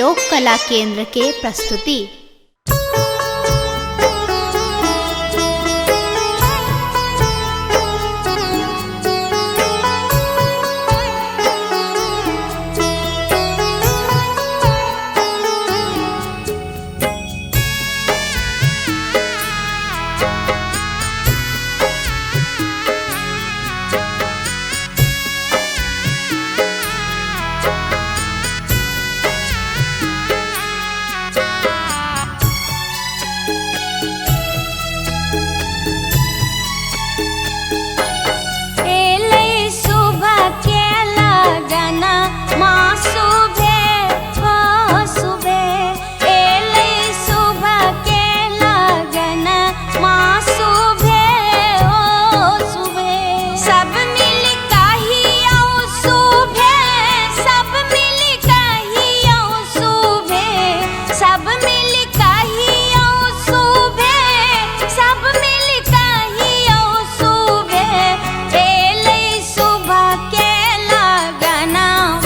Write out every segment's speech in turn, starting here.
लोक कला केंद्र के प्रस्तुति। सुबह के लगना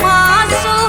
माँ सुबह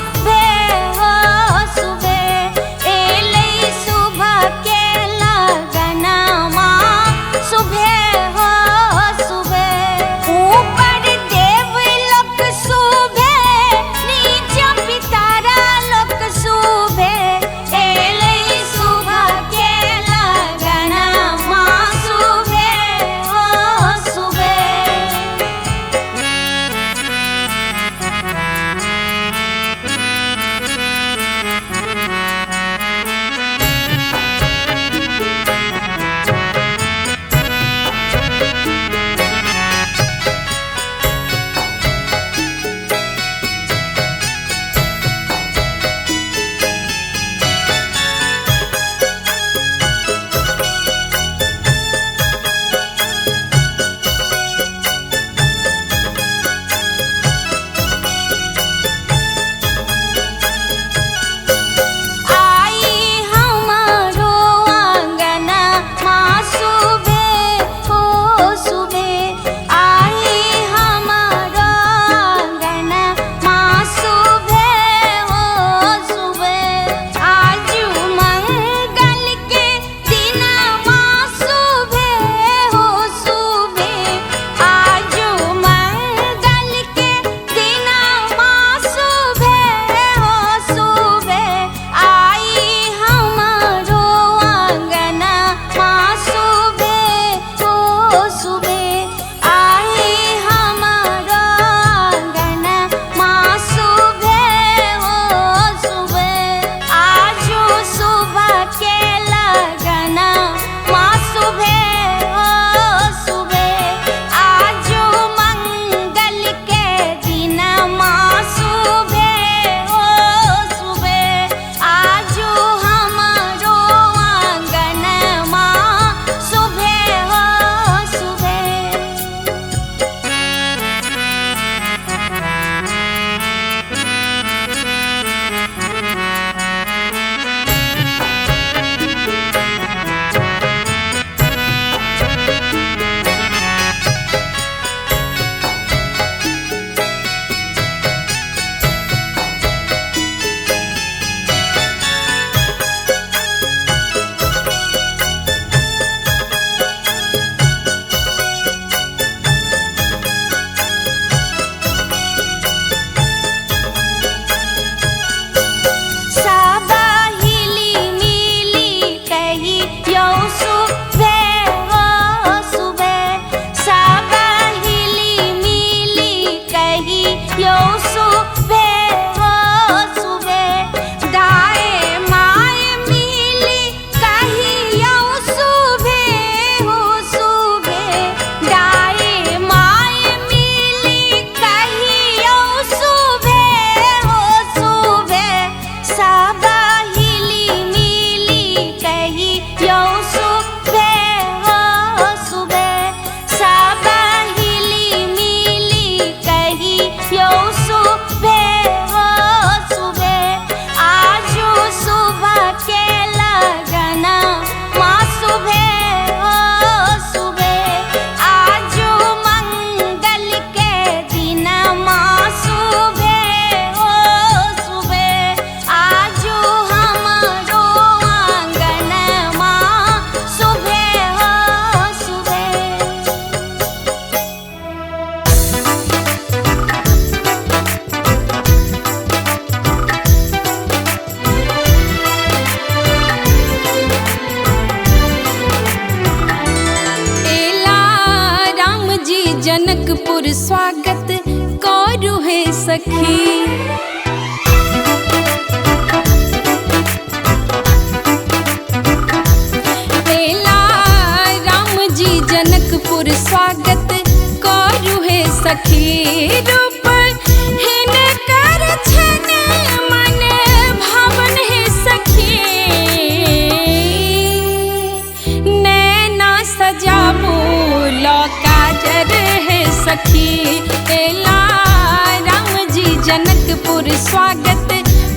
स्वागत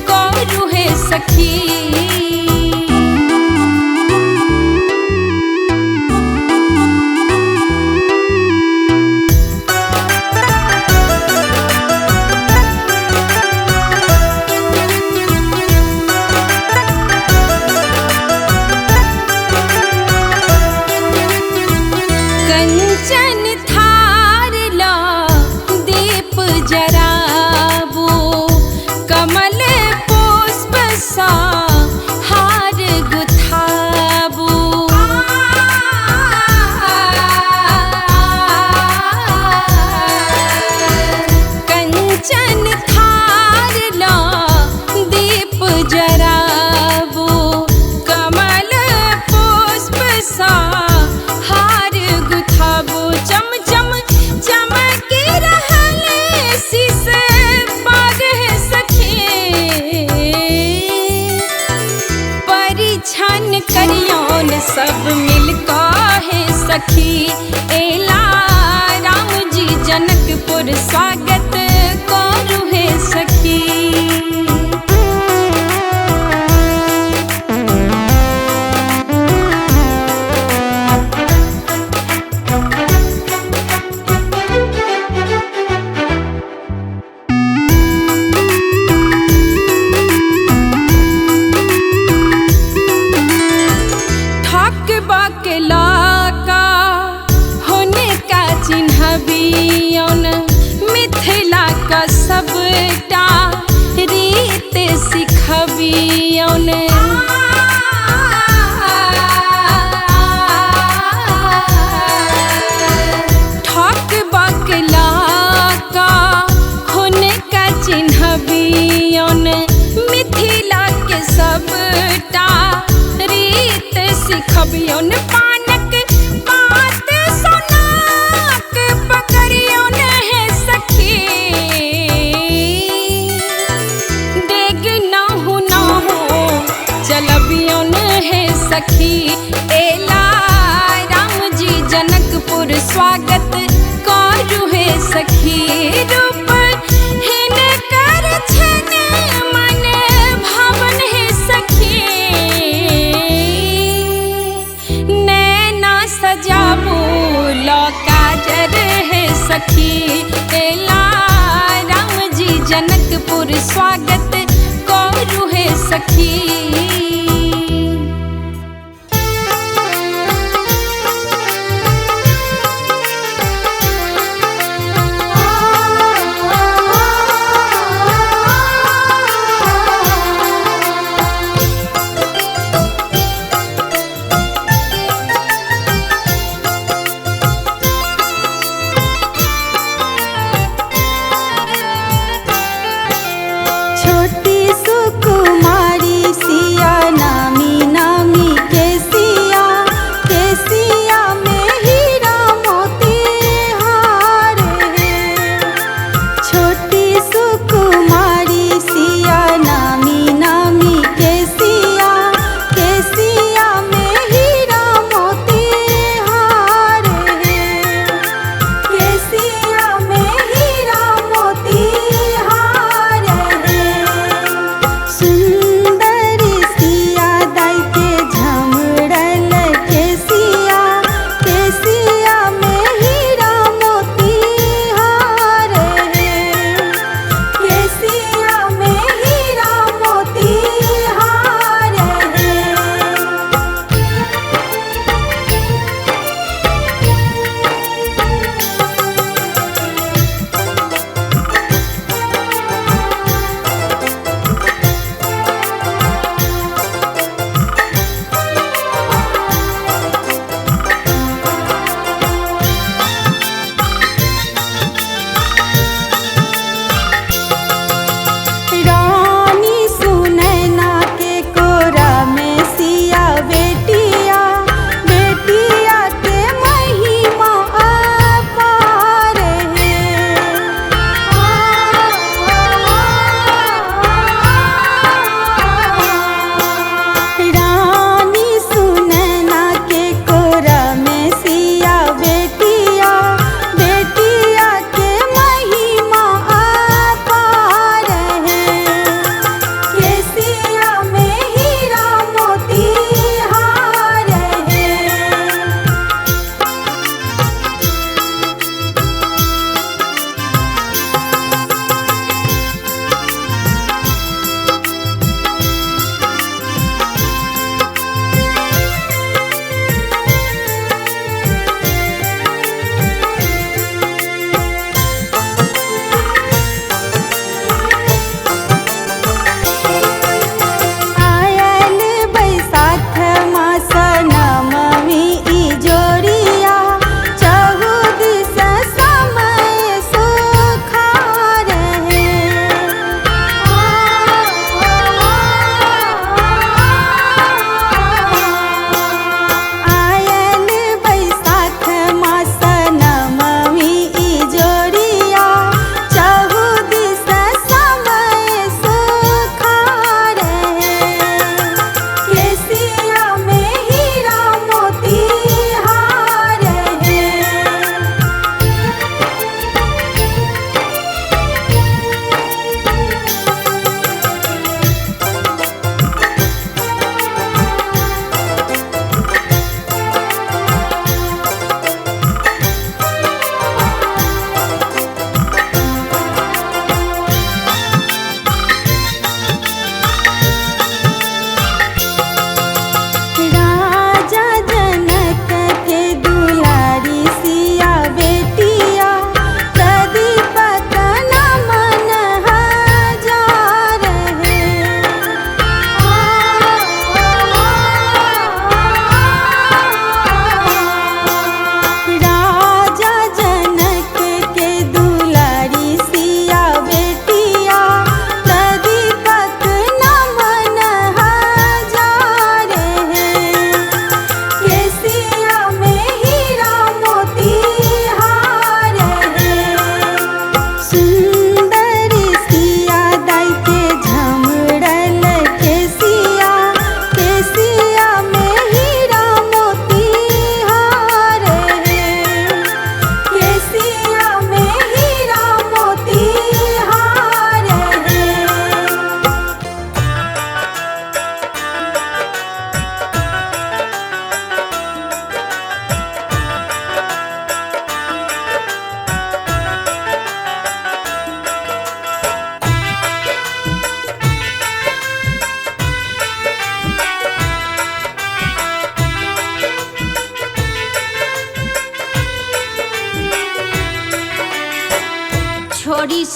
करू हे सखी। कंचन थार ला दीप जराबो, कमल पुष्प सा हार गुथाबो। कंचन थार ला दीप जराबो, कमल पुष्प सा हार गुथाबो। चम चम चमकी रहले शीश पाग है सखी, परिछन करियौन सब मिलका है सखी। एला राम जी जनकपुर स्वागत करू है सखी। बकला होने का चिन्हबियौन, मिथिला का सबटा रीत सिखबियौन। ठक बकला का होने का चिन्हबियौन, मिथिला के सबटा रीत सिखबियौन। पानक पात सोनाक पकड़ियौन है सखी, डेग नहु चलबियौन है सखी। एला राम जी जनकपुर स्वागत करू है सखी। रूप हिनकर छन मन भावन है सखी, सजाबो काजर है सखी। एला राम जी जनकपुर स्वागत करू है सखी। छोटी सुकुमारी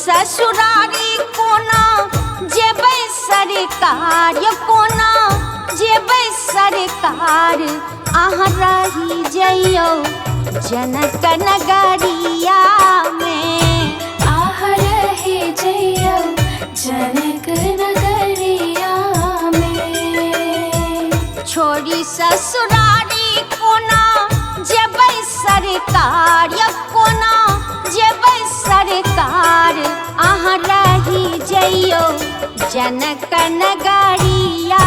ससुरारी कोना जेबै सरकार कोना जेबै सरकार अहाँ रही जइयो जनक नगरिया में आह रहे जइयो जनक नगरिया में। छोड़ी ससुरारी कोना जेबै सरकार कोना जेबै सरकार अहाँ रही जइयो जनक नगरिया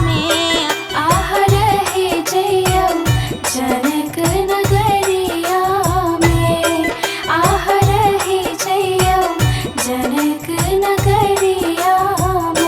में आह रहे जइयो जनक नगरिया में। आह रहे जइयो जनक नगरिया में।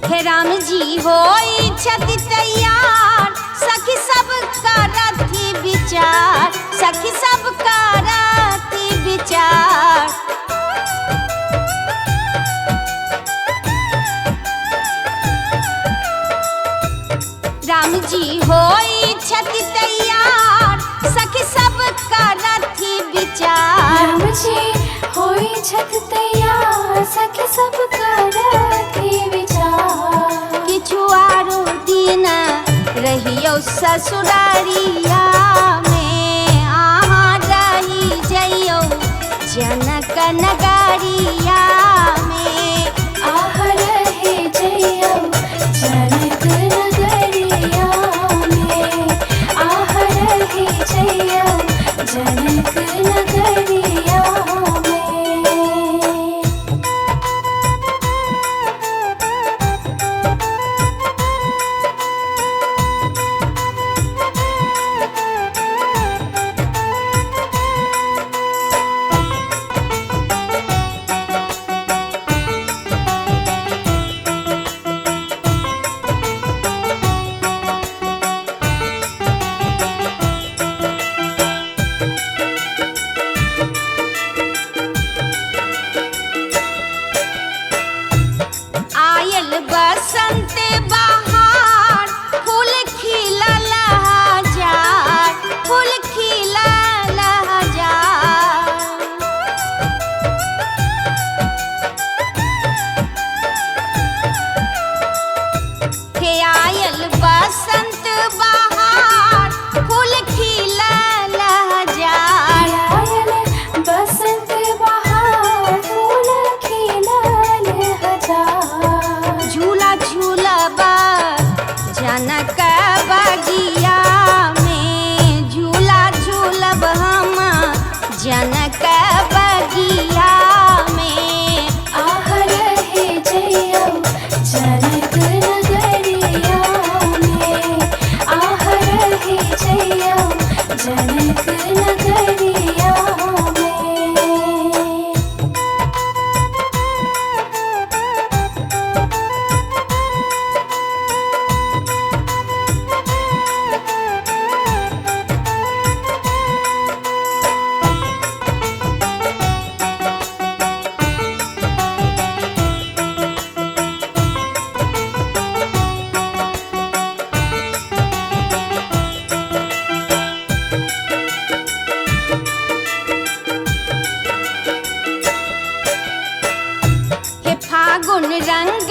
हे राम जी होई छति तैयार सखी सब करती विचार सखी सब करती विचार राम जी होई छति तैयार सखी सब करती विचार राम जी होई छत तैयार सखी सब करती विचार। किछु आरो दिन रहियो ससुरारिया में अहाँ रही जइयो जनक नगरिया में आह रहे जइयो जनक नगरिया में। आह रहे जइयो जनक नगरिया में। आयल बसंत बहार फूल खिलल हजार फूल खिलल हजार हे आयल बसंत बहार फूल खिलल हजार आयल बसंत बहार फूल खिलल हजार। झूला झूलब जनक बगिया में झूला झूलब हम जनक बगिया में आह रहे जइयो जनक नगरिया में। आह रहे जइयो जनक नगरिया में। हे फागुन रंग